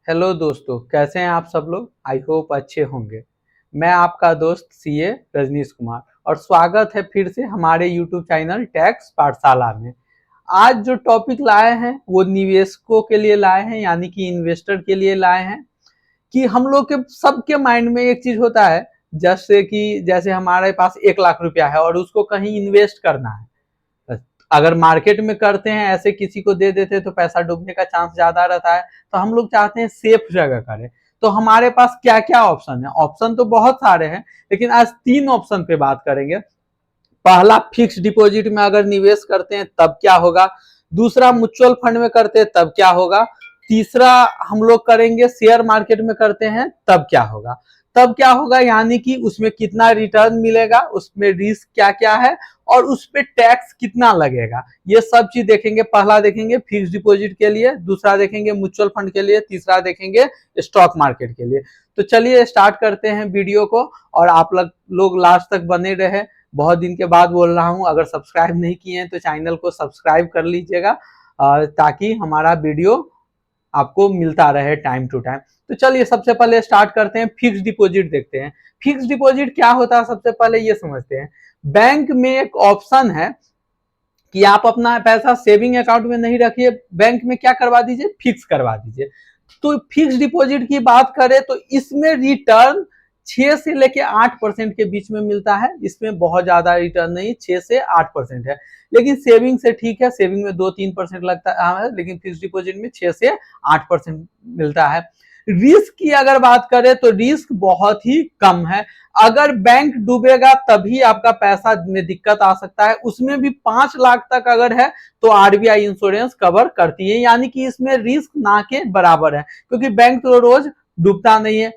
Hello दोस्तों, कैसे हैं आप सब लोग। आई होप अच्छे होंगे। मैं आपका दोस्त सीए रजनीश कुमार और स्वागत है फिर से हमारे यूट्यूब चैनल टैक्स पाठशाला में। आज जो टॉपिक लाए हैं वो निवेशकों के लिए लाए हैं, यानी कि इन्वेस्टर के लिए लाए हैं। कि हम लोग के सबके माइंड में एक चीज होता है, जैसे हमारे पास 1 लाख रुपया है और उसको कहीं इन्वेस्ट करना है। अगर मार्केट में करते हैं, ऐसे किसी को दे देते हैं तो पैसा डूबने का चांस ज्यादा रहता है। तो हम लोग चाहते हैं सेफ जगह करें। तो हमारे पास क्या क्या ऑप्शन है? ऑप्शन तो बहुत सारे हैं, लेकिन आज 3 ऑप्शन पे बात करेंगे। पहला, फिक्स डिपॉजिट में अगर निवेश करते हैं तब क्या होगा। दूसरा, म्यूचुअल फंड में करते हैं तब क्या होगा। तीसरा, हम लोग करेंगे शेयर मार्केट में करते हैं तब क्या होगा। तब क्या होगा यानी कि उसमें कितना रिटर्न मिलेगा, उसमें रिस्क क्या क्या है और उस पर टैक्स कितना लगेगा, ये सब चीज देखेंगे। पहला देखेंगे फिक्स डिपॉजिट के लिए, दूसरा देखेंगे म्यूचुअल फंड के लिए, तीसरा देखेंगे स्टॉक मार्केट के लिए। तो चलिए स्टार्ट करते हैं वीडियो को, और आप लोग लास्ट तक बने रहे। बहुत दिन के बाद बोल रहा हूं, अगर सब्सक्राइब नहीं किए हैं तो चैनल को सब्सक्राइब कर लीजिएगा, ताकि हमारा वीडियो आपको मिलता रहे टाइम टू टाइम। तो चलिए सबसे पहले स्टार्ट करते हैं, फिक्स डिपॉजिट देखते हैं। फिक्स डिपॉजिट क्या होता है सबसे पहले ये समझते हैं। बैंक में एक ऑप्शन है कि आप अपना पैसा सेविंग अकाउंट में नहीं रखिए, बैंक में क्या करवा दीजिए, फिक्स करवा दीजिए। तो फिक्स डिपॉजिट की बात करें तो इसमें रिटर्न 6 से लेके 8% के बीच में मिलता है। इसमें बहुत ज्यादा रिटर्न नहीं, 6 से 8% है। लेकिन सेविंग से ठीक है, सेविंग में 2-3% लगता है, लेकिन फिक्स डिपॉजिट में 6 से 8% मिलता है। रिस्क की अगर बात करें तो रिस्क बहुत ही कम है। अगर बैंक डूबेगा तभी आपका पैसा में दिक्कत आ सकता है, उसमें भी 5 लाख तक अगर है तो आरबीआई इंश्योरेंस कवर करती है, यानी कि इसमें रिस्क ना के बराबर है, क्योंकि बैंक तो रोज डूबता नहीं है।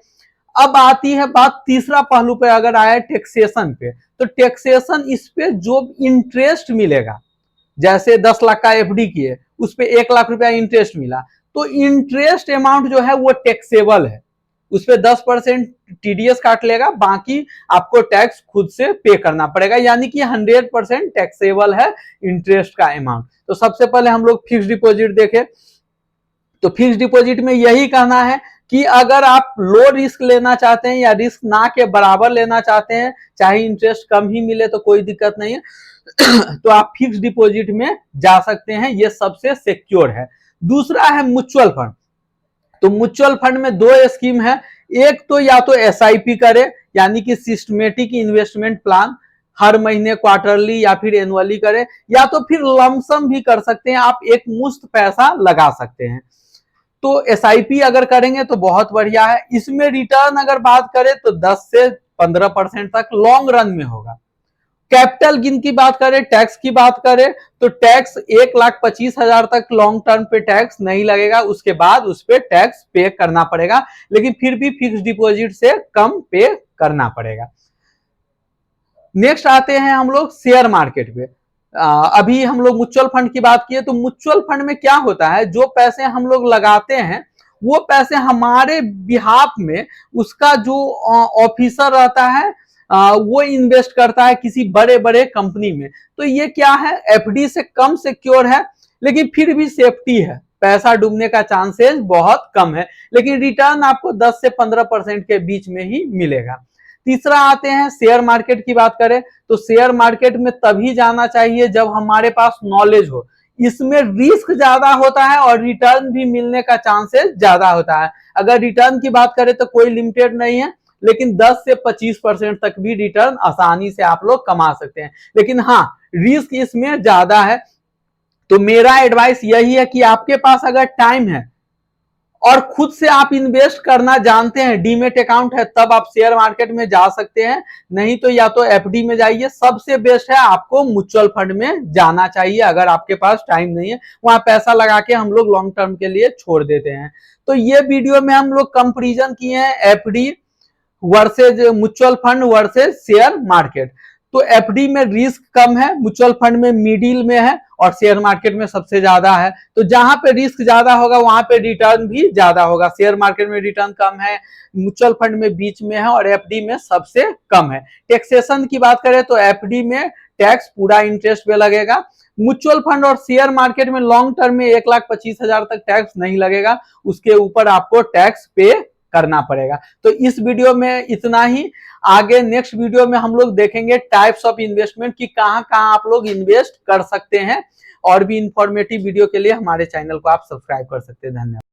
अब आती है बात तीसरा पहलू पे, अगर आया टैक्सेशन पे, तो टैक्सेशन इस पे जो इंटरेस्ट मिलेगा, जैसे 10 लाख का एफडी किए, उस पे 1 लाख रुपया इंटरेस्ट मिला, तो इंटरेस्ट अमाउंट जो है वो टैक्सेबल है। उस पे 10% टीडीएस काट लेगा, बाकी आपको टैक्स खुद से पे करना पड़ेगा, यानी कि 100% टैक्सेबल है इंटरेस्ट का अमाउंट। तो सबसे पहले हम लोग फिक्स डिपॉजिट देखें। तो फिक्स डिपॉजिट में यही कहना है कि अगर आप लो रिस्क लेना चाहते हैं या रिस्क ना के बराबर लेना चाहते हैं, चाहे इंटरेस्ट कम ही मिले तो कोई दिक्कत नहीं है, तो आप फिक्स डिपॉजिट में जा सकते हैं, ये सबसे सिक्योर है। दूसरा है म्यूचुअल फंड। तो म्यूचुअल फंड में 2 स्कीम है। एक तो या तो एसआईपी करे, यानी कि सिस्टमेटिक इन्वेस्टमेंट प्लान, हर महीने क्वार्टरली या फिर एनुअली करे, या तो फिर लमसम भी कर सकते हैं, आप एक मुश्त पैसा लगा सकते हैं। तो एसआईपी अगर करेंगे तो बहुत बढ़िया है। इसमें रिटर्न अगर बात करें तो 10 से 15% तक लॉन्ग रन में होगा। कैपिटल गेन की बात करें, टैक्स की बात करें, तो टैक्स 1,25,000 तक लॉन्ग टर्म पे टैक्स नहीं लगेगा, उसके बाद उस पर टैक्स पे करना पड़ेगा, लेकिन फिर भी फिक्स डिपॉजिट से कम पे करना पड़ेगा। नेक्स्ट आते हैं हम लोग शेयर मार्केट पे। अभी हम लोग म्यूचुअल फंड की बात किए, तो म्यूचुअल फंड में क्या होता है, जो पैसे हम लोग लगाते हैं वो पैसे हमारे बिहाफ में उसका जो ऑफिसर रहता है, वो इन्वेस्ट करता है किसी बड़े बड़े कंपनी में। तो ये क्या है, एफडी से कम सिक्योर है, लेकिन फिर भी सेफ्टी है, पैसा डूबने का चांसेस बहुत कम है, लेकिन रिटर्न आपको 10 से 15% के बीच में ही मिलेगा। तीसरा आते हैं शेयर मार्केट की बात करें, तो शेयर मार्केट में तभी जाना चाहिए जब हमारे पास नॉलेज हो। इसमें रिस्क ज्यादा होता है और रिटर्न भी मिलने का चांसेस ज्यादा होता है। अगर रिटर्न की बात करें तो कोई लिमिटेड नहीं है, लेकिन 10 से 25% तक भी रिटर्न आसानी से आप लोग कमा सकते हैं, लेकिन हाँ, रिस्क इसमें ज्यादा है। तो मेरा एडवाइस यही है कि आपके पास अगर टाइम है और खुद से आप इन्वेस्ट करना जानते हैं, डीमेट अकाउंट है, तब आप शेयर मार्केट में जा सकते हैं, नहीं तो या तो एफडी में जाइए। सबसे बेस्ट है आपको म्यूचुअल फंड में जाना चाहिए, अगर आपके पास टाइम नहीं है, वहां पैसा लगा के हम लोग लॉन्ग टर्म के लिए छोड़ देते हैं। तो ये वीडियो में हम लोग कंपेरिजन किए हैं FD versus mutual fund versus share market. तो एफडी में रिस्क कम है, म्यूचुअल फंड में मिडिल में है, और शेयर मार्केट में सबसे ज्यादा है। तो जहां पे रिस्क ज्यादा होगा वहां पे रिटर्न भी ज्यादा होगा। शेयर मार्केट में रिटर्न कम है, म्यूचुअल फंड में बीच में है, और एफडी में सबसे कम है। टैक्सेशन की बात करें तो एफडी में टैक्स पूरा इंटरेस्ट पे लगेगा। म्यूचुअल फंड और शेयर मार्केट में लॉन्ग टर्म में 1,25,000 तक टैक्स नहीं लगेगा, उसके ऊपर आपको टैक्स पे करना पड़ेगा। तो इस वीडियो में इतना ही। आगे नेक्स्ट वीडियो में हम लोग देखेंगे टाइप्स ऑफ इन्वेस्टमेंट की कहां कहां आप लोग इन्वेस्ट कर सकते हैं। और भी इंफॉर्मेटिव वीडियो के लिए हमारे चैनल को आप सब्सक्राइब कर सकते हैं। धन्यवाद।